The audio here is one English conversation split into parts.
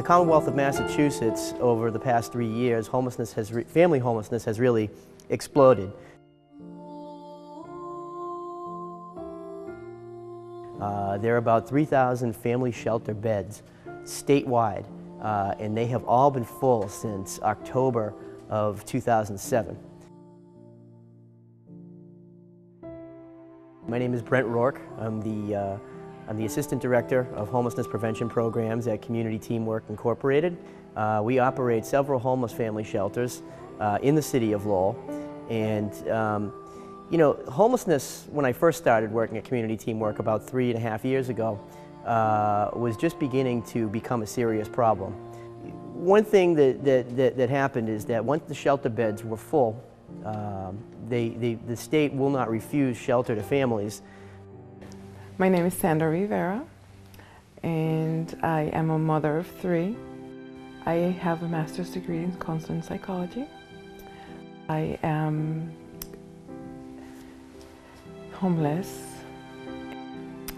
Commonwealth of Massachusetts, over the past 3 years, family homelessness has really exploded. There are about 3,000 family shelter beds statewide, and they have all been full since October of 2007. My name is Brent Rourke. I'm the Assistant Director of Homelessness Prevention Programs at Community Teamwork Incorporated. We operate several homeless family shelters in the city of Lowell. And you know, homelessness, when I first started working at Community Teamwork about 3.5 years ago, was just beginning to become a serious problem. One thing that happened is that once the shelter beds were full, the state will not refuse shelter to families. My name is Sandra Rivera, and I am a mother of 3. I have a master's degree in counseling psychology. I am homeless.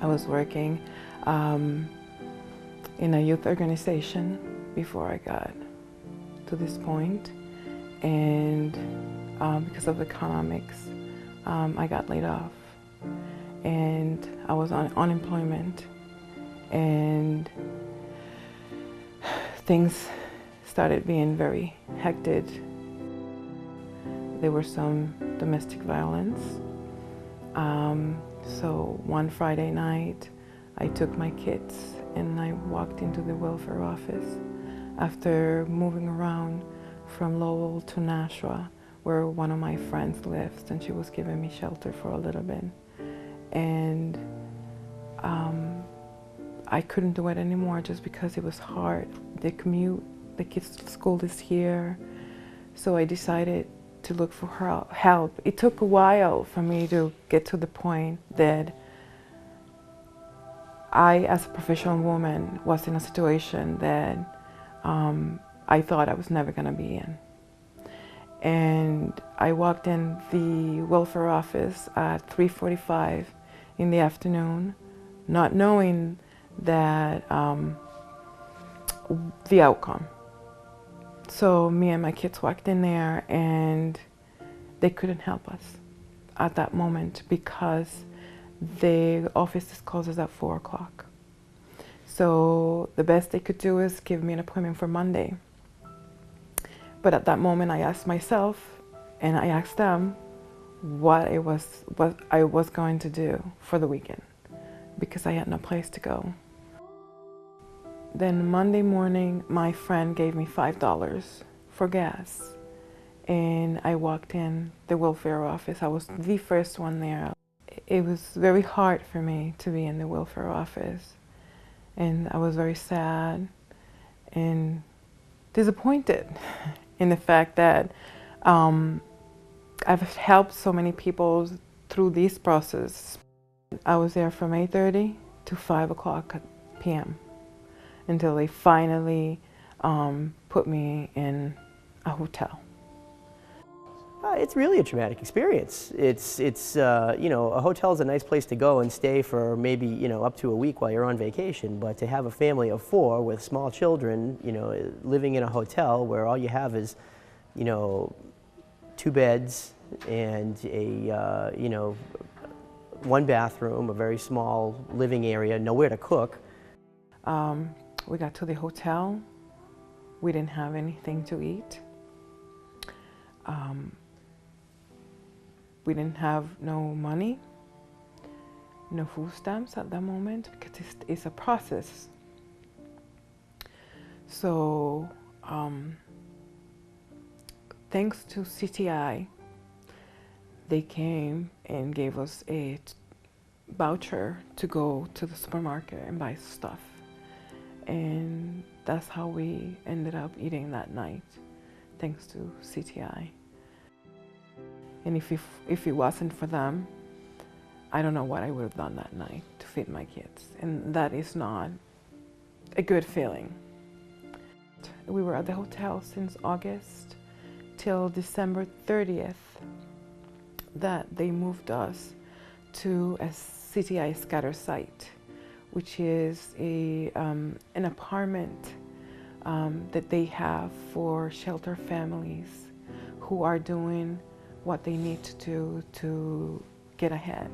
I was working in a youth organization before I got to this point, and because of economics, I got laid off, and I was on unemployment, and things started being very hectic. There were some domestic violence. So one Friday night, I took my kids and I walked into the welfare office after moving around from Lowell to Nashua, where one of my friends lives, and she was giving me shelter for a little bit. And I couldn't do it anymore just because it was hard. The commute, the kids' school is here, so I decided to look for help. It took a while for me to get to the point that I, as a professional woman, was in a situation that I thought I was never going to be in. And I walked in the welfare office at 3:45 in the afternoon, not knowing that the outcome. So me and my kids walked in there, and they couldn't help us at that moment because the office closes at 4 o'clock. So the best they could do is give me an appointment for Monday. But at that moment, I asked myself, and I asked them what I was going to do for the weekend, because I had no place to go. Then Monday morning, my friend gave me $5 for gas, and I walked in the welfare office. I was the first one there. It was very hard for me to be in the welfare office, and I was very sad and disappointed in the fact that I've helped so many people through this process. I was there from 8:30 to 5 o'clock p.m. until they finally put me in a hotel. It's really a traumatic experience. It's you know, a hotel is a nice place to go and stay for maybe, you know, up to a week while you're on vacation, but to have a family of 4 with small children, you know, living in a hotel where all you have is, you know, 2 beds and a, you know, 1 bathroom, a very small living area, nowhere to cook. We got to the hotel. We didn't have anything to eat. We didn't have no money, no food stamps at that moment, because it's a process. So thanks to CTI, they came and gave us a voucher to go to the supermarket and buy stuff. And that's how we ended up eating that night, thanks to CTI. And if it wasn't for them, I don't know what I would have done that night to feed my kids. And that is not a good feeling. We were at the hotel since August till December 30th, that they moved us to a CTI scatter site, which is an apartment that they have for shelter families who are doing what they need to do to get ahead.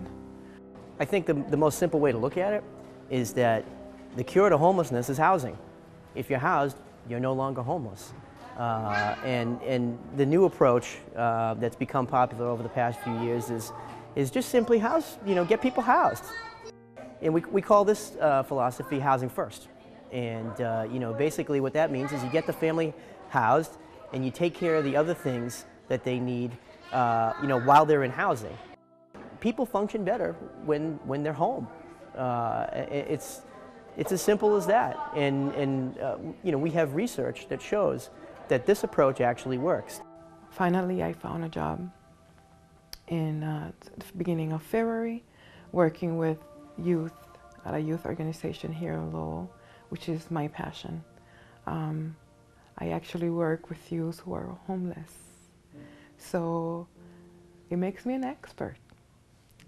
I think the most simple way to look at it is that the cure to homelessness is housing. If you're housed, you're no longer homeless. And the new approach that's become popular over the past few years is just simply get people housed. And we call this philosophy housing first. And basically what that means is you get the family housed and you take care of the other things that they need while they're in housing. People function better when they're home. It's as simple as that. And we have research that shows that this approach actually works. Finally, I found a job in the beginning of February, working with youth at a youth organization here in Lowell, which is my passion. I actually work with youth who are homeless. So it makes me an expert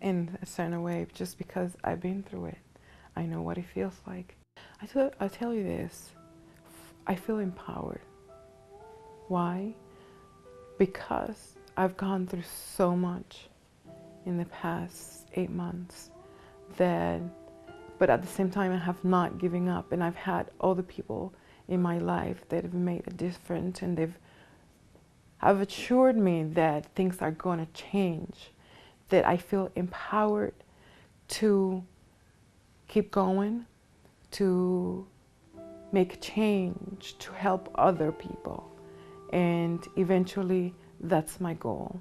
in a certain way, just because I've been through it. I know what it feels like. I'll tell you this, I feel empowered. Why? Because I've gone through so much in the past 8 months but at the same time I have not given up, and I've had other people in my life that have made a difference, and have assured me that things are going to change, that I feel empowered to keep going, to make change, to help other people. And eventually, that's my goal.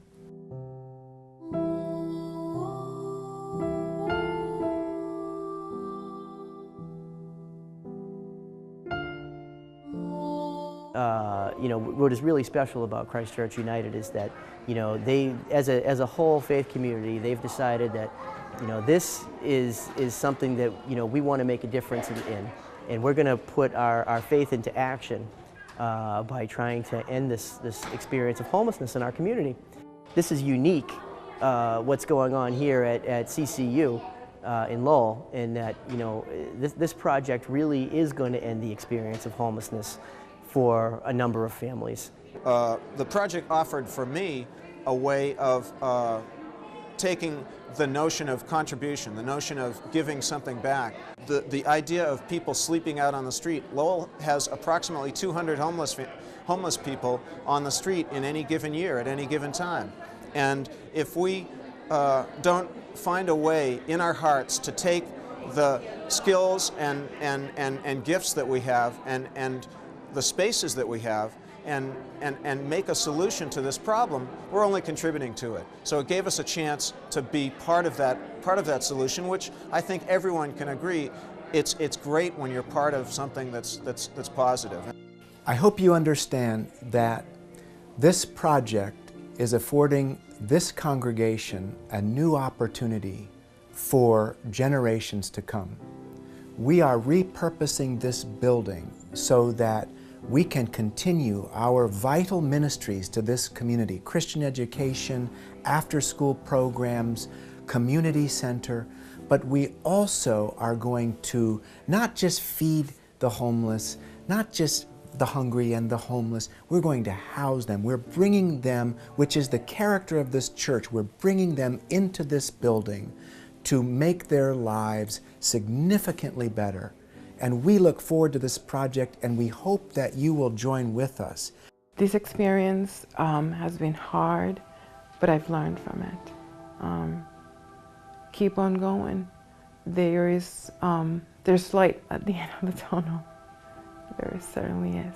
What is really special about Christ Church United is that, they, as a whole faith community, they've decided that, this is something that, we want to make a difference in. And we're going to put our faith into action by trying to end this experience of homelessness in our community. This is unique, what's going on here at CCU in Lowell, in that this project really is going to end the experience of homelessness for a number of families. The project offered for me a way of taking the notion of contribution, the notion of giving something back. The idea of people sleeping out on the street. Lowell has approximately 200 homeless people on the street in any given year, at any given time. And if we don't find a way in our hearts to take the skills and gifts that we have and the spaces that we have and make a solution to this problem, we're only contributing to it. So it gave us a chance to be part of that solution, which I think everyone can agree it's great when you're part of something that's positive. I hope you understand that this project is affording this congregation a new opportunity for generations to come. We are repurposing this building so that we can continue our vital ministries to this community: Christian education, after-school programs, community center, but we also are going to not just feed the homeless, not just the hungry and the homeless, we're going to house them. We're bringing them, which is the character of this church, we're bringing them into this building to make their lives significantly better. And we look forward to this project, and we hope that you will join with us. This experience has been hard, but I've learned from it. Keep on going. There's light at the end of the tunnel. There certainly is.